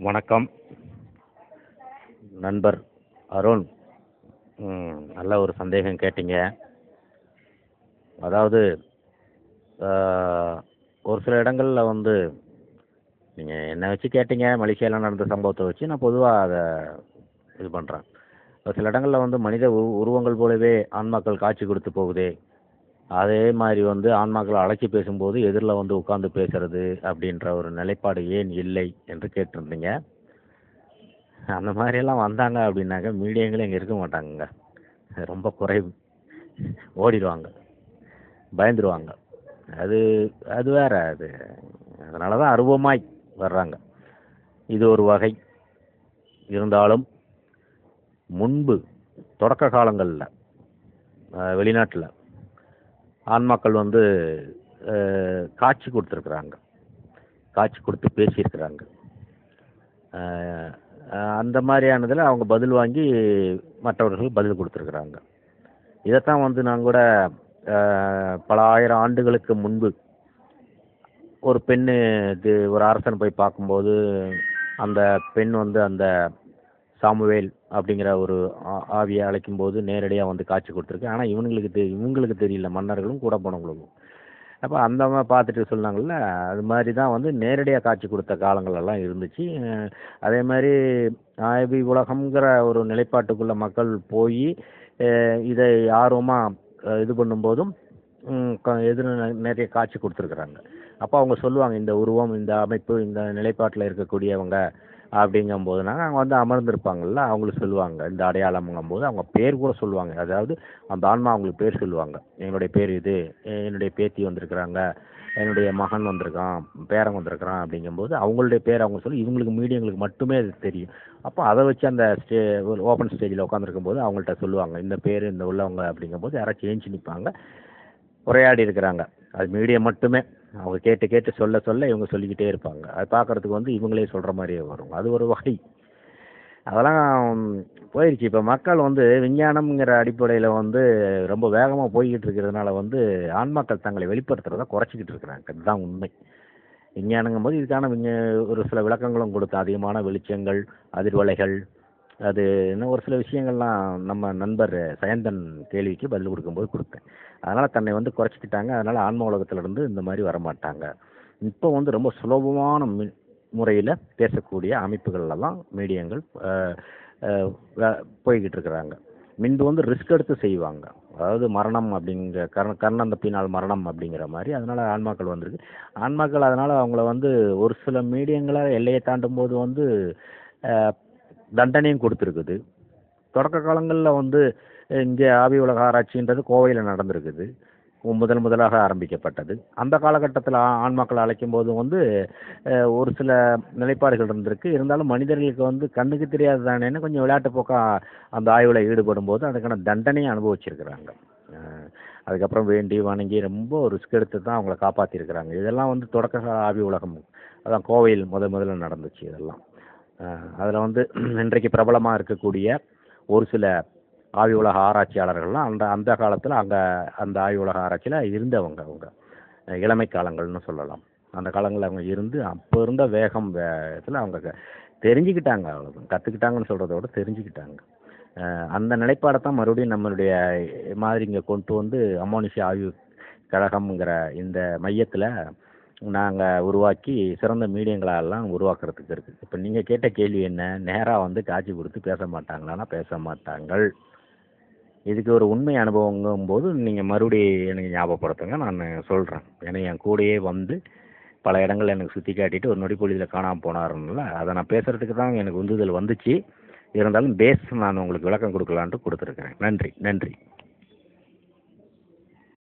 வணக்கம் நண்பர் அருண். நல்ல ஒரு சந்தேகம் கேட்டீங்க. அதாவது ஒரு சில இடங்களில் நீங்கள் என்னை வச்சு கேட்டீங்க, மலேசியாவில் நடந்த சம்பவத்தை வச்சு நான் பொதுவாக அதை இது பண்ணுறேன். ஒரு சில இடங்களில் மனித உருவங்கள் போலவே ஆன்மாக்கள் காட்சி கொடுத்து போகுதே, அதே மாதிரி ஆன்மாக்களை அழைச்சி பேசும்போது எதிரில் உட்காந்து பேசுறது அப்படின்ற ஒரு நிலைப்பாடு ஏன் இல்லை என்று கேட்டிருந்தீங்க. அந்த மாதிரியெல்லாம் வந்தாங்க அப்படின்னாக்க மீடியங்களே இங்கே இருக்க மாட்டாங்கங்க. ரொம்ப குறைவு, ஓடிடுவாங்க, பயந்துருவாங்க. அது அது வேற. அதனால தான் அருவமாய் வர்றாங்க. இது ஒரு வகை. இருந்தாலும் முன்பு தொடக்க காலங்களில் வெளிநாட்டில் ஆன்மாக்கள் காட்சி கொடுத்துருக்குறாங்க, காட்சி கொடுத்து பேசியிருக்கிறாங்க. அந்த மாதிரியானதில் அவங்க பதில் வாங்கி மற்றவர்கள் பதில் கொடுத்துருக்குறாங்க. இதைத்தான் நான் கூட பல ஆயிரம் ஆண்டுகளுக்கு முன்பு ஒரு பெண்ணு ஒரு அரசன் போய் பார்க்கும்போது அந்த பெண் அந்த சாமுவேல் அப்படிங்கிற ஒரு ஆவியை அழைக்கும்போது நேரடியாக காட்சி கொடுத்துருக்கு. ஆனால் இவங்களுக்கு தெரியல, மன்னர்களும் கூட போனவங்களுக்கும். அப்போ அந்த மாதிரி பார்த்துட்டு சொன்னாங்கள்ல, அது மாதிரி தான் நேரடியாக காட்சி கொடுத்த காலங்களெல்லாம் இருந்துச்சு. அதே மாதிரி ஆய்வி உலகம்ங்கிற ஒரு நிலைப்பாட்டுக்குள்ளே மக்கள் போய் இதை ஆர்வமாக இது பண்ணும்போதும் நிறைய காட்சி கொடுத்துருக்குறாங்க. அப்போ அவங்க சொல்லுவாங்க, இந்த உருவம், இந்த அமைப்பு, இந்த நிலைப்பாட்டில் இருக்கக்கூடியவங்க அப்படிங்கும்போதுனா அங்கே அமர்ந்திருப்பாங்கள்ல, அவங்களுக்கு சொல்லுவாங்க இந்த அடையாளம்ங்கும்போது அவங்க பேர் கூட சொல்லுவாங்க. அதாவது அந்த ஆன்மா அவங்களுக்கு பேர் சொல்லுவாங்க. என்னுடைய பேர் இது, என்னுடைய பேத்தி வந்திருக்கிறாங்க, என்னுடைய மகன் வந்திருக்கான், பேரன் வந்திருக்கிறான் அப்படிங்கும்போது அவங்களுடைய பேர் அவங்க சொல்லி இவங்களுக்கு மீடியங்களுக்கு மட்டுமே அது தெரியும். அப்போ அதை வச்சு அந்த ஓப்பன் ஸ்டேஜில் உட்காந்துருக்கும் போது அவங்கள்ட்ட சொல்லுவாங்க, இந்த பேர் இந்த உள்ளவங்க அப்படிங்கும்போது யாராச்சும் ஏஞ்சி நிற்பாங்க, உரையாடி இருக்கிறாங்க. அது மீடியம் மட்டுமே. அவங்க கேட்டு கேட்டு சொல்ல இவங்க சொல்லிக்கிட்டே இருப்பாங்க. அது பார்க்குறதுக்கு இவங்களே சொல்கிற மாதிரியே வரும். அது ஒரு வகை. அதெல்லாம் போயிடுச்சு. இப்போ மக்கள் விஞ்ஞானம்ங்கிற அடிப்படையில் ரொம்ப வேகமாக போய்கிட்டு இருக்கிறதுனால ஆன்மாக்கள் தங்களை வெளிப்படுத்துறதை குறைச்சிக்கிட்டு இருக்கிறாங்க. அதுதான் உண்மை. விஞ்ஞானங்கும் போது இதுக்கான ஒரு சில விளக்கங்களும் கொடுத்தேன். அதிகமான வெளிச்சங்கள், அதிர்வலைகள், அது இன்னும் ஒரு சில விஷயங்கள்லாம் நம்ம நண்பர் சயந்தன் கேள்விக்கு பதில் கொடுக்கும்போது கொடுத்தேன். அதனால் தன்னை குறைச்சிக்கிட்டாங்க. அதனால் ஆன்ம உலகத்திலிருந்து இந்த மாதிரி வரமாட்டாங்க. இப்போ ரொம்ப சுலபமான முறையில் பேசக்கூடிய அமைப்புகளெல்லாம் மீடியங்கள் போய்கிட்டு இருக்கிறாங்க. முன்பு ரிஸ்க் எடுத்து செய்வாங்க. அதாவது மரணம் அப்படிங்கிற கர்ணம் தப்பினால் மரணம் அப்படிங்கிற மாதிரி. அதனால் ஆன்மாக்கள் வந்திருக்கு. ஆன்மாக்கள் அதனால் அவங்கள ஒரு சில மீடியங்களை எல்லையை தாண்டும் போது தண்டனையும் கொடுத்துருக்குது. தொடக்க காலங்களில் இங்கே ஆவி உலக ஆராய்ச்சின்றது கோவையில் நடந்திருக்குது, முதலாக ஆரம்பிக்கப்பட்டது. அந்த காலகட்டத்தில் ஆன்மாக்களை அழைக்கும் போது ஒரு சில நிலைப்பாடுகள் இருந்திருக்கு. இருந்தாலும் மனிதர்களுக்கு கண்ணுக்கு தெரியாது தானேன்னு கொஞ்சம் விளையாட்டு போக்காக அந்த ஆய்வில் ஈடுபடும் போது அதுக்கான தண்டனையை அனுபவிச்சிருக்கிறாங்க. அதுக்கப்புறம் வேண்டி வணங்கி ரொம்ப ரிஸ்க் எடுத்து தான் அவங்கள காப்பாற்றிருக்கிறாங்க. இதெல்லாம் தொடக்க கால ஆவி உலகம், அதான் கோவையில் முதல்ல நடந்துச்சு. இதெல்லாம் அதில் இன்றைக்கு பிரபலமாக இருக்கக்கூடிய ஒரு சில ஆவி உலக ஆராய்ச்சியாளர்கள்லாம் அந்த காலத்தில் அந்த ஆவி உலக ஆராய்ச்சியில் இருந்தவங்க. அவங்க இளமை காலங்கள்னு சொல்லலாம். அந்த காலங்களில் அவங்க இருந்து அப்போ இருந்த வேகத்தில் அவங்க தெரிஞ்சுக்கிட்டாங்க. அவ்வளோ கற்றுக்கிட்டாங்கன்னு சொல்கிறதோட தெரிஞ்சுக்கிட்டாங்க. அந்த நிலைப்பாடை தான் மறுபடியும் நம்மளுடைய மாதிரி இங்கே கொண்டு அமானுஷ்ய ஆய்வு கழகம்ங்கிற இந்த மையத்தில் நாங்கள் உருவாக்கி சிறந்த மீடியங்களெல்லாம் உருவாக்குறதுக்கு இருக்குது. இப்போ நீங்கள் கேட்ட கேள்வி என்ன, நேராக காட்சி கொடுத்து பேச மாட்டாங்களான்னா பேச மாட்டாங்கள். இதுக்கு ஒரு உண்மை அனுபவங்கும் போது நீங்கள் மறுபடி எனக்கு ஞாபகப்படுத்துங்க, நான் சொல்கிறேன். ஏன்னா என் கூடயே பல இடங்கள் எனக்கு சுற்றி காட்டிட்டு ஒரு நொடிப்பொழுதில் காணாமல் போனாருங்கள, அதை நான் பேசுகிறதுக்கு தான் எனக்கு உந்துதல் வந்துச்சு. இருந்தாலும் நான் உங்களுக்கு விளக்கம் கொடுக்கலான்ட்டு கொடுத்துருக்குறேன். நன்றி.